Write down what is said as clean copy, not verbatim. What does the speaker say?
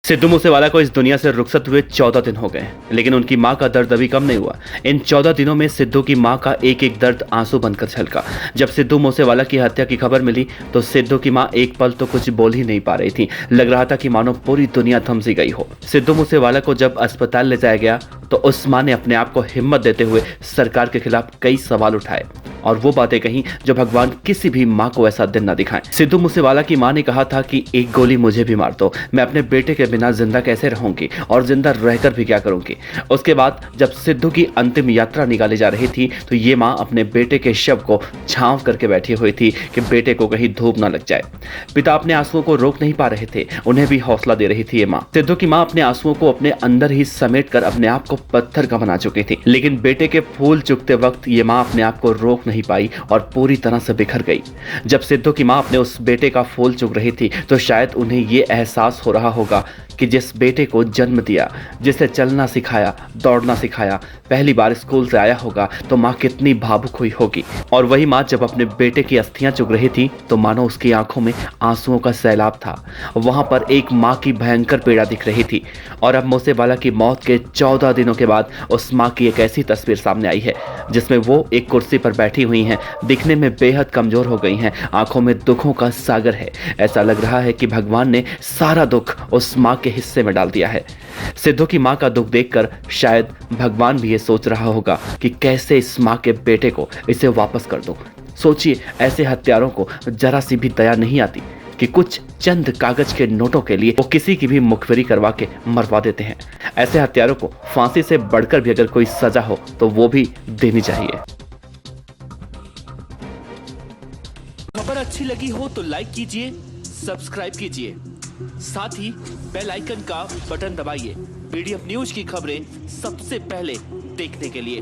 सिद्धू मूसेवाला को इस दुनिया से रुखसत हुए 14 दिन हो गए, लेकिन उनकी मां का दर्द अभी कम नहीं हुआ। इन 14 दिनों में सिद्धू की मां का एक एक दर्द आंसू बनकर छलका। जब सिद्धू मूसेवाला की हत्या की खबर मिली तो सिद्धू की मां एक पल तो कुछ बोल ही नहीं पा रही थी। लग रहा था कि मानो पूरी दुनिया थम सी गई हो। सिद्धू मूसेवाला को जब अस्पताल ले जाया गया तो उस मां ने अपने आप को हिम्मत देते हुए सरकार के खिलाफ कई सवाल उठाए और वो बातें कही जो भगवान किसी भी मां को ऐसा दिन न दिखाएं। सिद्धू मूसेवाला की मां ने कहा था कि एक गोली मुझे भी मार दो, मैं अपने बेटे के बिना जिंदा कैसे रहूंगी और जिंदा रहकर भी क्या करूंगी। उसके बाद जब सिद्धू की अंतिम यात्रा निकाली जा रही थी तो ये मां अपने बेटे के शव को छांव करके बैठी हुई थी कि बेटे को कहीं धूप न लग जाए। पिता अपने आंसुओं को रोक नहीं पा रहे थे, उन्हें भी हौसला दे रही थी ये मां। सिद्धू की मां अपने आंसुओं को अपने अंदर ही समेट कर अपने आप को पत्थर का बना चुकी थी, लेकिन बेटे के फूल चुकते वक्त ये मां अपने आप को रोक नहीं पाई और पूरी तरह से बिखर गई। जब सिद्धू की मां अपने उस बेटे का फूल चुग रही थी तो शायद उन्हें ये एहसास हो रहा होगा कि जिस बेटे को जन्म दिया, जिसे चलना सिखाया, दौड़ना सिखाया, पहली बार स्कूल से आया होगा तो मां कितनी भावुक हुई होगी। और वही मां जब अपने बेटे की अस्थियां चुग रही थी तो मानो उसकी आंखों में आंसुओं का सैलाब था। वहां पर एक मां की भयंकर पीड़ा दिख रही थी। और अब मूसेवाला की मौत के 14 दिनों के बाद उस मां की एक ऐसी तस्वीर सामने आई है जिसमें वो एक कुर्सी पर बैठी हुई हैं, दिखने में बेहद कमजोर हो गई हैं, आंखों में दुखों का सागर है। ऐसा लग रहा है कि भगवान ने सारा दुख उस मां के हिस्से में डाल दिया है। सिद्धू की मां का दुख देखकर शायद भगवान भी ये सोच रहा होगा कि कैसे इस मां के बेटे को इसे वापस कर दूं। सोचिए, ऐसे हत्यारों को जरा सी भी दया नहीं आती कि कुछ चंद कागज के नोटों के लिए वो किसी की भी मुखबिरी करवा के मरवा देते हैं। ऐसे हत्यारों को फांसी से बढ़कर भी अगर कोई सजा हो तो वो भी देनी चाहिए। खबर अच्छी लगी हो तो लाइक कीजिए, सब्सक्राइब कीजिए, साथ ही बेल आइकन का बटन दबाइए पीडीएफ न्यूज की खबरें सबसे पहले देखने के लिए।